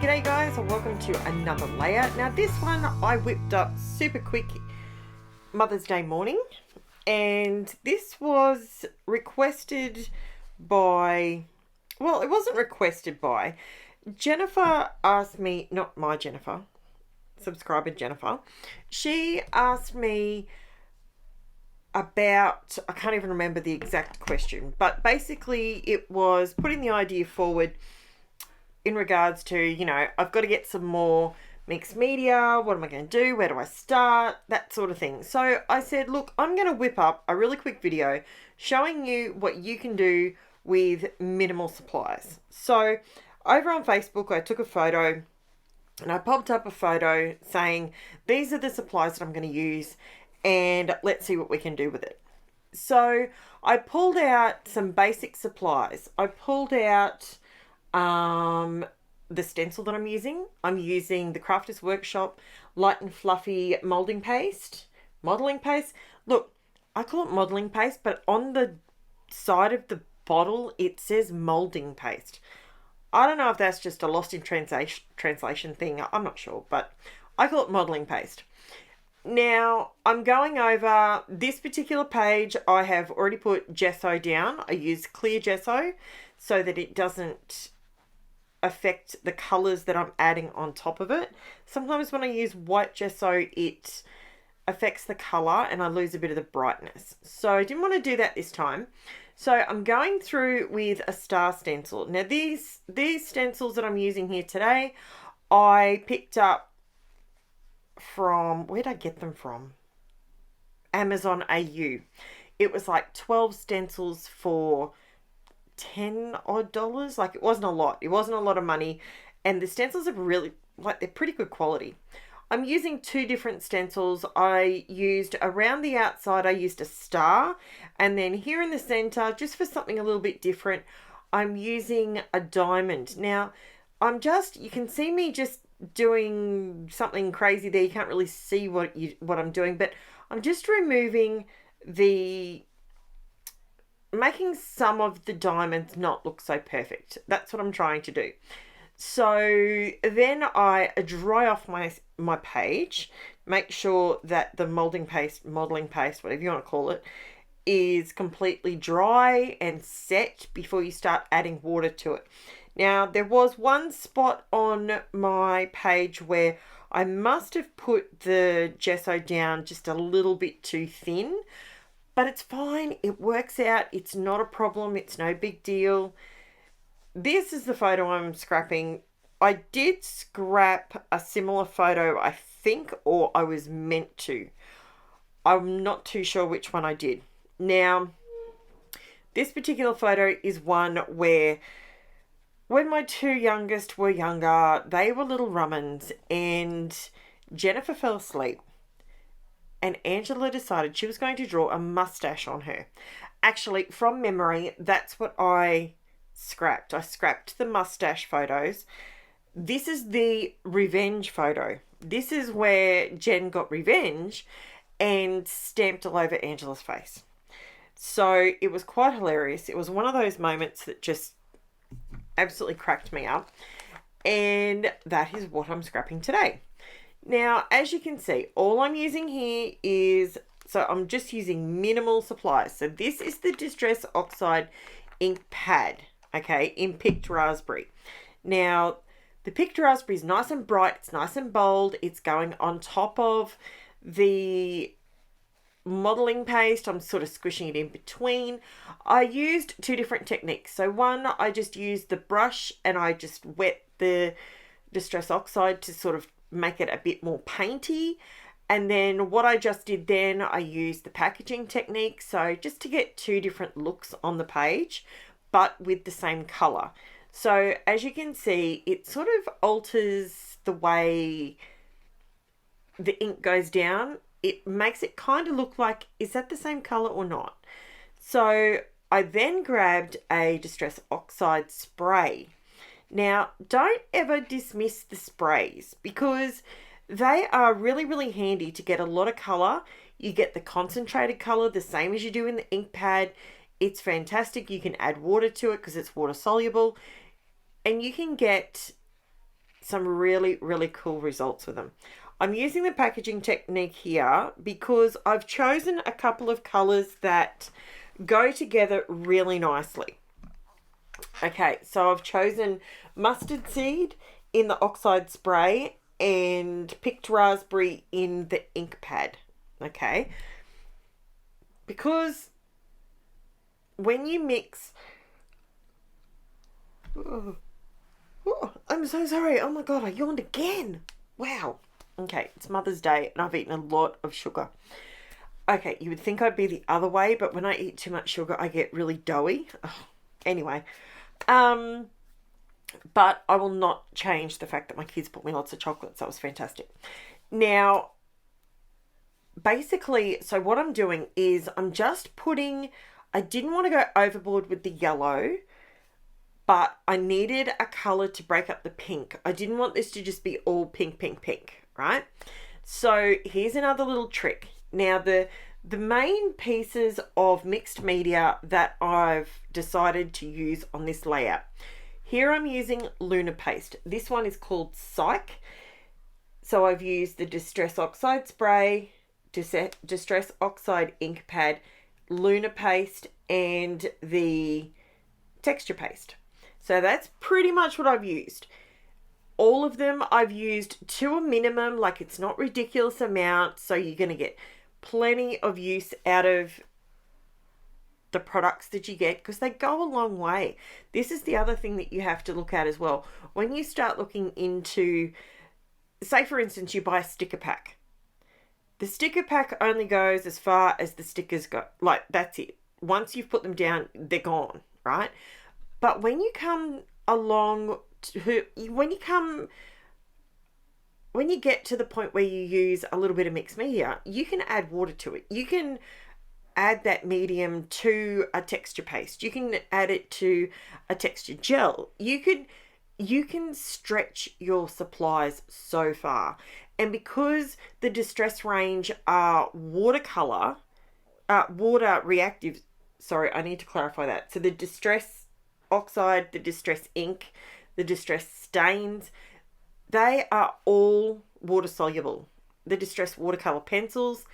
G'day guys, and welcome to another layer. Now this one I whipped up super quick Mother's Day morning, and this was requested by, well, it wasn't requested by, Jennifer asked me, not my Jennifer, subscriber Jennifer, she asked me about, I can't even remember the exact question, but basically it was putting the idea forward in regards to, you know, I've got to get some more mixed media. What am I going to do? Where do I start? That sort of thing. So I said, look, I'm going to whip up a really quick video showing you what you can do with minimal supplies. So over on Facebook, I took a photo and I popped up a photo saying, these are the supplies that I'm going to use and let's see what we can do with it. So I pulled out some basic supplies. I pulled out the stencil that I'm using. I'm using the Crafters Workshop Light and Fluffy modeling paste. Look, I call it modeling paste, but on the side of the bottle it says molding paste. I don't know if that's just a lost in translation thing. I'm not sure, but I call it modeling paste. Now, I'm going over this particular page. I have already put gesso down. I use clear gesso so that it doesn't affect the colors that I'm adding on top of it. Sometimes when I use white gesso, it affects the color and I lose a bit of the brightness. So I didn't want to do that this time. So I'm going through with a star stencil. Now these stencils that I'm using here today, I picked up from, where'd I get them from? Amazon AU. It was like 12 stencils for $10 odd. Like, it wasn't a lot. It wasn't a lot of money. And the stencils are really, like, they're pretty good quality. I'm using two different stencils. I used around the outside, I used a star. And then here in the center, just for something a little bit different, I'm using a diamond. Now, you can see me just doing something crazy there. You can't really see what I'm doing, but I'm just removing making some of the diamonds not look so perfect. That's what I'm trying to do. So then I dry off my page, make sure that the modeling paste, whatever you want to call it, is completely dry and set before you start adding water to it. Now, there was one spot on my page where I must have put the gesso down just a little bit too thin, but it's fine. It works out. It's not a problem. It's no big deal. This is the photo I'm scrapping. I did scrap a similar photo, I think, or I was meant to. I'm not too sure which one I did. Now, this particular photo is one where when my two youngest were younger, they were little rummins, and Jennifer fell asleep. And Angela decided she was going to draw a mustache on her. Actually, from memory, that's what I scrapped. I scrapped the mustache photos. This is the revenge photo. This is where Jen got revenge and stamped all over Angela's face. So it was quite hilarious. It was one of those moments that just absolutely cracked me up. And that is what I'm scrapping today. Now, as you can see, all I'm using here is, so I'm just using minimal supplies. So this is the Distress Oxide ink pad, okay, in Picked Raspberry. Now, the Picked Raspberry is nice and bright. It's nice and bold. It's going on top of the modeling paste. I'm sort of squishing it in between. I used two different techniques. So one, I just used the brush and I just wet the Distress Oxide to sort of make it a bit more painty. And then what I just did then, I used the packaging technique. So just to get two different looks on the page, but with the same color. So as you can see, it sort of alters the way the ink goes down. It makes it kind of look like, is that the same color or not? So I then grabbed a Distress Oxide spray. Now, don't ever dismiss the sprays because they are really, really handy to get a lot of color. You get the concentrated color the same as you do in the ink pad. It's fantastic. You can add water to it because it's water soluble. And you can get some really, really cool results with them. I'm using the packaging technique here because I've chosen a couple of colours that go together really nicely. Okay, so I've chosen mustard seed in the oxide spray and picked raspberry in the ink pad. Okay, because when you mix... Oh, I'm so sorry. Oh my god, I yawned again. Wow. Okay, it's Mother's Day and I've eaten a lot of sugar. Okay, you would think I'd be the other way, but when I eat too much sugar, I get really doughy. Oh, anyway, but I will not change the fact that my kids bought me lots of chocolates. That was fantastic. Now, basically, so what I'm doing is I'm just putting... I didn't want to go overboard with the yellow, but I needed a colour to break up the pink. I didn't want this to just be all pink, pink, pink, right? So here's another little trick. Now, the main pieces of mixed media that I've decided to use on this layout. Here I'm using LUNAR paste. This one is called SIKE. So I've used the Distress Oxide spray, Distress Oxide ink pad, LUNAR paste, and the texture paste. So that's pretty much what I've used. All of them I've used to a minimum, like it's not ridiculous amounts, so you're going to get plenty of use out of the products that you get because they go a long way. This is the other thing that you have to look at as well. When you start looking into, say for instance, you buy a sticker pack. The sticker pack only goes as far as the stickers go. Like, that's it. Once you've put them down, they're gone, right? But when you come along to, when you get to the point where you use a little bit of mixed media, you can add water to it. You can add that medium to a texture paste. You can add it to a texture gel. You can stretch your supplies so far. And because the Distress range are water reactive, sorry, I need to clarify that. So the Distress Oxide, the Distress ink, the Distress stains, they are all water soluble. The Distress watercolor pencils,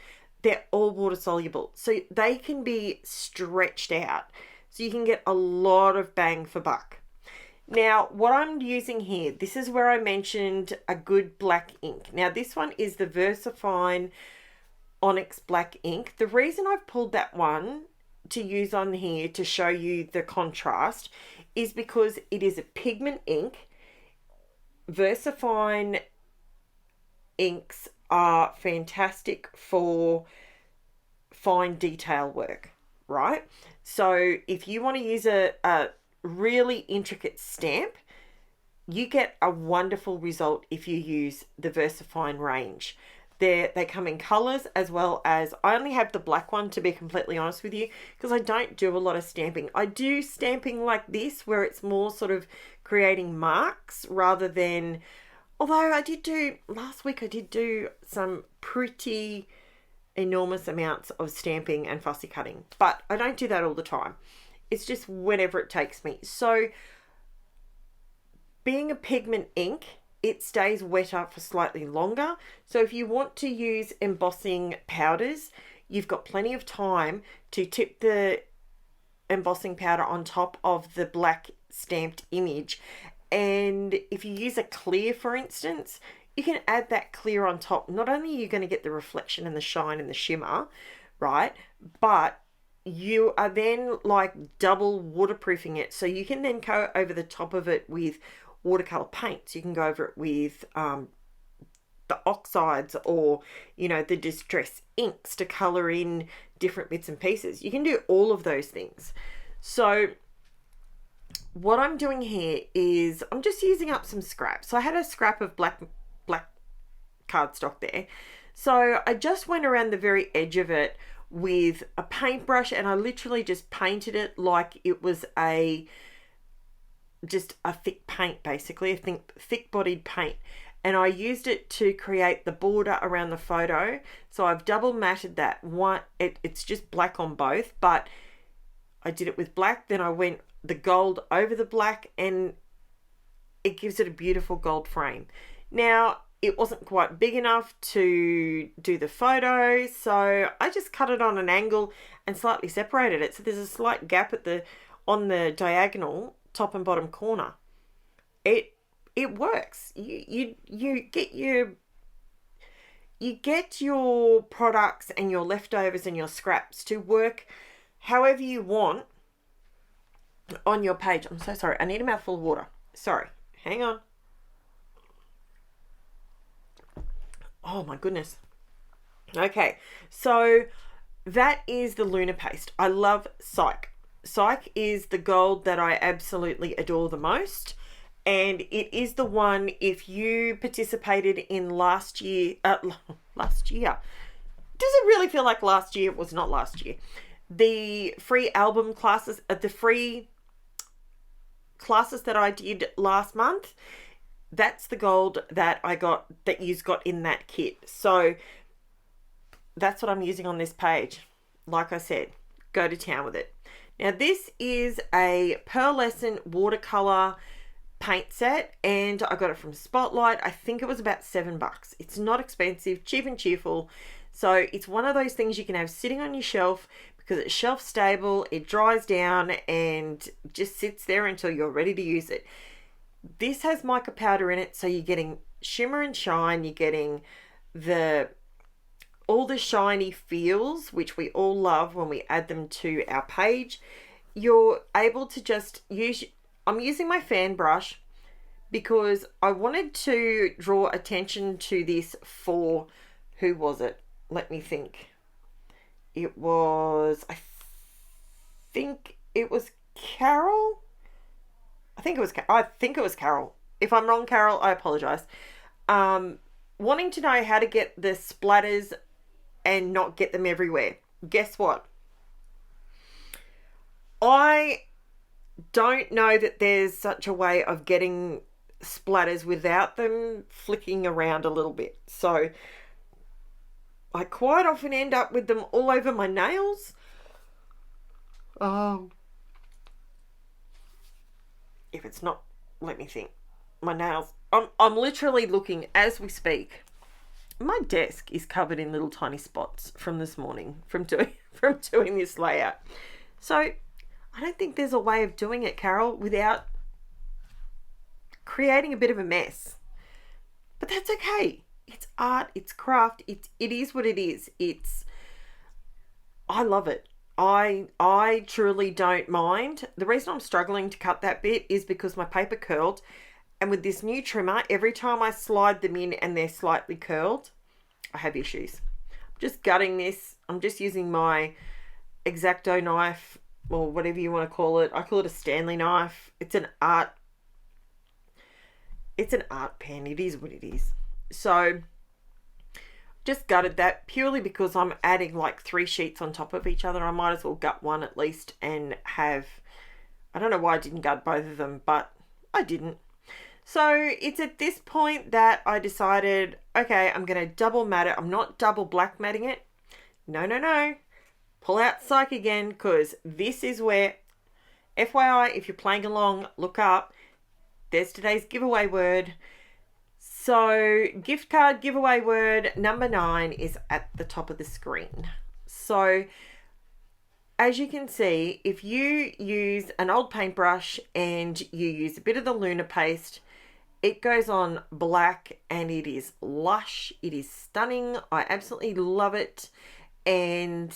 they're all water soluble. So they can be stretched out. So you can get a lot of bang for buck. Now, what I'm using here, this is where I mentioned a good black ink. Now, this one is the VERSAFINE ONYX black ink. The reason I've pulled that one to use on here to show you the contrast is because it is a pigment ink. VERSAFINE inks are fantastic for fine detail work, right? So if you want to use a really intricate stamp, you get a wonderful result if you use the VERSAFINE range. They come in colours as well as, I only have the black one to be completely honest with you because I don't do a lot of stamping. I do stamping like this where it's more sort of creating marks rather than, although I did do, last week I did do some pretty enormous amounts of stamping and fussy cutting, but I don't do that all the time. It's just whenever it takes me. So being a pigment ink, it stays wetter for slightly longer. So if you want to use embossing powders, you've got plenty of time to tip the embossing powder on top of the black stamped image. And if you use a clear, for instance, you can add that clear on top. Not only are you going to get the reflection and the shine and the shimmer, right? But you are then like double waterproofing it. So you can then go over the top of it with watercolor paints. You can go over it with the oxides or, you know, the Distress inks to color in different bits and pieces. You can do all of those things. So what I'm doing here is I'm just using up some scraps. So I had a scrap of black cardstock there. So I just went around the very edge of it with a paintbrush and I literally just painted it like it was just a thick paint, basically, a thick bodied paint. And I used it to create the border around the photo. So I've double matted that one. It's just black on both, but I did it with black. Then I went the gold over the black, and it gives it a beautiful gold frame. Now, it wasn't quite big enough to do the photo, so I just cut it on an angle and slightly separated it. So there's a slight gap on the diagonal top and bottom corner. It works. You get your products and your leftovers and your scraps to work however you want on your page. I'm so sorry. I need a mouthful of water. Sorry. Hang on. Oh my goodness. Okay, so that is the Lunar paste. I love SIKE. SIKE is the gold that I absolutely adore the most. And it is the one, if you participated in last year, does it really feel like last year? It was not last year. The free album classes, the free classes that I did last month, that's the gold that I got, that you've got in that kit. So that's what I'm using on this page. Like I said, go to town with it. Now this is a pearlescent watercolor paint set, and I got it from Spotlight. I think it was about $7. It's not expensive, cheap and cheerful. So it's one of those things you can have sitting on your shelf because it's shelf stable, it dries down and just sits there until you're ready to use it. This has mica powder in it, so you're getting shimmer and shine, you're getting all the shiny feels, which we all love when we add them to our page. You're able to just use, I'm using my fan brush because I wanted to draw attention to this for, who was it? Let me think. It was, I think it was Carol. I think it was Carol. If I'm wrong, Carol, I apologize. Wanting to know how to get the splatters and not get them everywhere. Guess what? I don't know that there's such a way of getting splatters without them flicking around a little bit. So I quite often end up with them all over my nails. If it's not, let me think. My nails. I'm literally looking as we speak. My desk is covered in little tiny spots from this morning from doing this layout. So I don't think there's a way of doing it, Carol, without creating a bit of a mess. But that's okay. It's art, it's craft, it is what it is. I love it. I truly don't mind. The reason I'm struggling to cut that bit is because my paper curled, and with this new trimmer, every time I slide them in and they're slightly curled, I have issues. I'm just gutting this. I'm just using my X-Acto knife, or whatever you want to call it. I call it a Stanley knife. It's an art pen. It is what it is. So just gutted that purely because I'm adding like 3 sheets on top of each other. I might as well gut one at least and have, I don't know why I didn't gut both of them, but I didn't. So it's at this point that I decided, okay, I'm going to double matte it. I'm not double black matting it. No. Pull out SIKE again, because this is where, FYI, if you're playing along, look up. There's today's giveaway word. So gift card giveaway word number 9 is at the top of the screen. So as you can see, if you use an old paintbrush and you use a bit of the Lunar paste, it goes on black and it is lush. It is stunning. I absolutely love it. And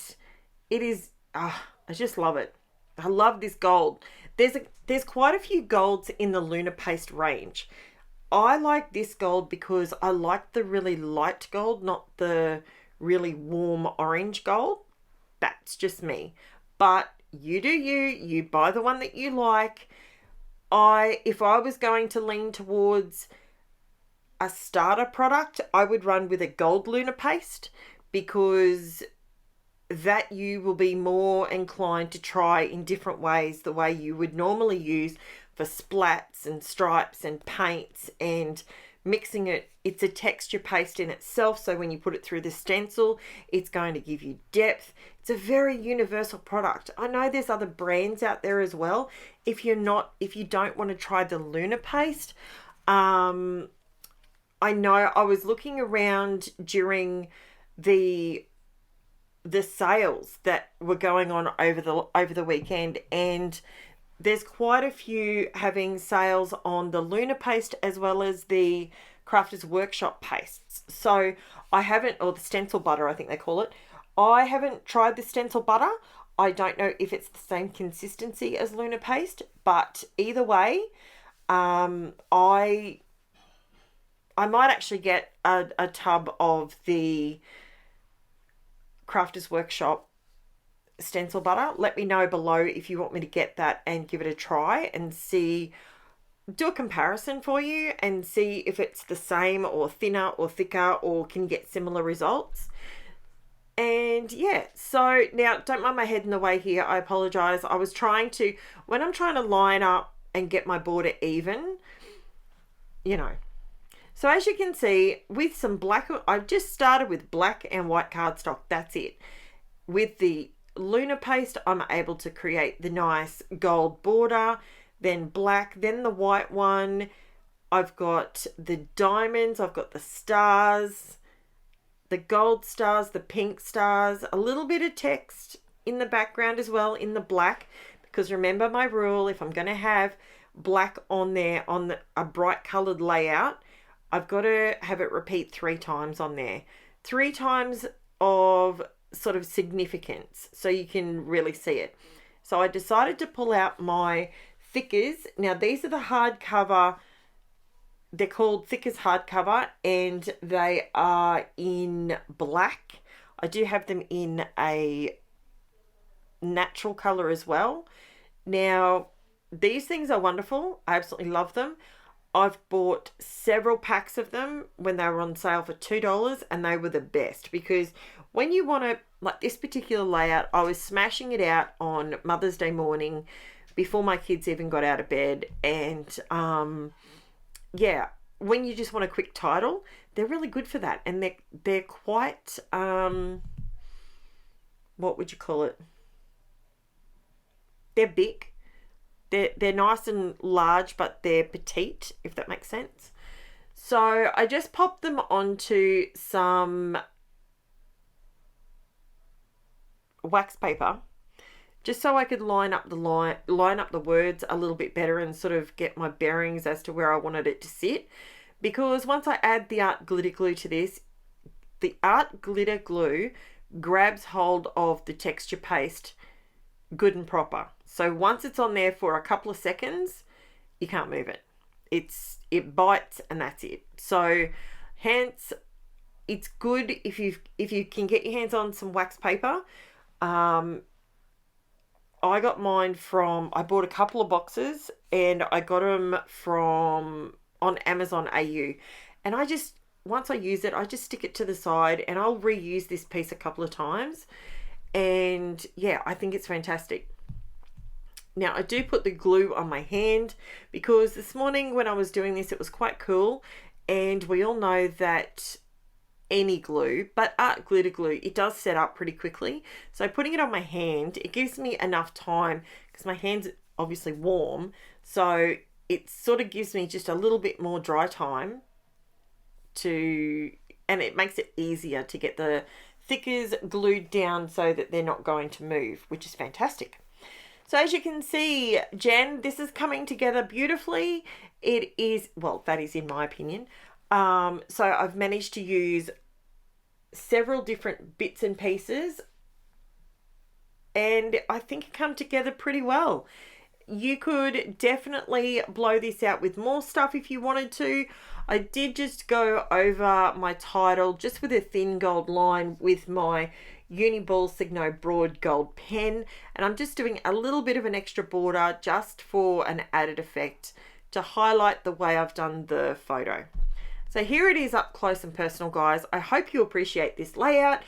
it is, I just love it. I love this gold. There's quite a few golds in the Lunar paste range. I like this gold because I like the really light gold, not the really warm orange gold. That's just me. But you do you buy the one that you like. If I was going to lean towards a starter product, I would run with a gold Lunar paste, because that you will be more inclined to try in different ways, the way you would normally use for splats and stripes and paints and mixing it, it's a texture paste in itself, so when you put it through the stencil, it's going to give you depth. It's a very universal product. I know there's other brands out there as well. If you don't want to try the LUNAR paste, I know I was looking around during the sales that were going on over the weekend, and there's quite a few having sales on the LUNAR paste as well as the Crafters Workshop pastes. So I haven't, or the stencil butter, I think they call it. I haven't tried the stencil butter. I don't know if it's the same consistency as LUNAR paste, but either way, I might actually get a tub of the Crafters Workshop stencil butter. Let me know below if you want me to get that and give it a try and see, do a comparison for you and see if it's the same or thinner or thicker, or can get similar results. And yeah, so now don't mind my head in the way here. I apologize. I was trying to, when I'm trying to line up and get my border even, you know. So as you can see, with some black, I've just started with black and white cardstock. That's it. With the LUNAR paste, I'm able to create the nice gold border, then black, then the white one. I've got the diamonds, I've got the stars, the gold stars, the pink stars, a little bit of text in the background as well in the black, because remember my rule, if I'm going to have black on there on a bright colored layout, I've got to have it repeat 3 times on there. 3 times of sort of significance so you can really see it. So I decided to pull out my thickers. Now these are the hardcover, they're called thickers hardcover, and they are in black. I do have them in a natural color as well. Now these things are wonderful. I absolutely love them. I've bought several packs of them when they were on sale for $2, and they were the best, because when you want to, like this particular layout, I was smashing it out on Mother's Day morning before my kids even got out of bed. And yeah, when you just want a quick title, they're really good for that. And they're quite, what would you call it? They're big. They're nice and large, but they're petite, if that makes sense. So I just popped them onto some wax paper, just so I could line up the words a little bit better and sort of get my bearings as to where I wanted it to sit. Because once I add the art glitter glue to this, the art glitter glue grabs hold of the texture paste good and proper. So once it's on there for a couple of seconds, you can't move it. It bites and that's it. So hence, it's good if you can get your hands on some wax paper. I got mine I bought a couple of boxes, and I got them on Amazon AU. And once I use it, I just stick it to the side, and I'll reuse this piece a couple of times. And yeah, I think it's fantastic. Now I do put the glue on my hand, because this morning when I was doing this, it was quite cool. And we all know that any glue, but art glitter glue, it does set up pretty quickly. So putting it on my hand, it gives me enough time, because my hand's obviously warm. So it sort of gives me just a little bit more dry time and it makes it easier to get the thickers glued down so that they're not going to move, which is fantastic. So as you can see, Jen, this is coming together beautifully. It is, well, that is in my opinion. So I've managed to use several different bits and pieces, and I think it come together pretty well. You could definitely blow this out with more stuff if you wanted to. I did just go over my title just with a thin gold line with my UNIBALL SIGNO broad gold pen, and I'm just doing a little bit of an extra border just for an added effect to highlight the way I've done the photo. So here it is up close and personal, guys. I hope you appreciate this layout.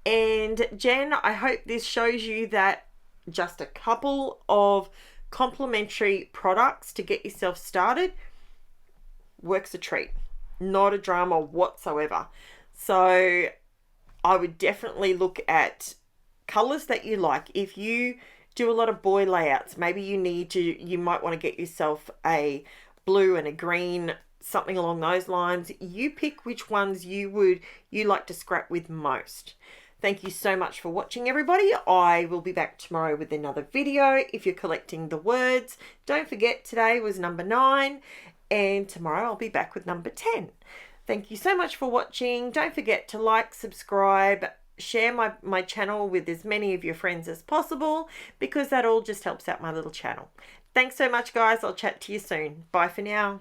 And Jen, I hope this shows you that just a couple of complimentary products to get yourself started works a treat. Not a drama whatsoever. So I would definitely look at colors that you like. If you do a lot of boy layouts, maybe you might want to get yourself a blue and a green, something along those lines. You pick which ones you like to scrap with most. Thank you so much for watching, everybody. I will be back tomorrow with another video. If you're collecting the words, don't forget today was number 9, and tomorrow I'll be back with number 10. Thank you so much for watching. Don't forget to like, subscribe, share my channel with as many of your friends as possible, because that all just helps out my little channel. Thanks so much, guys. I'll chat to you soon. Bye for now.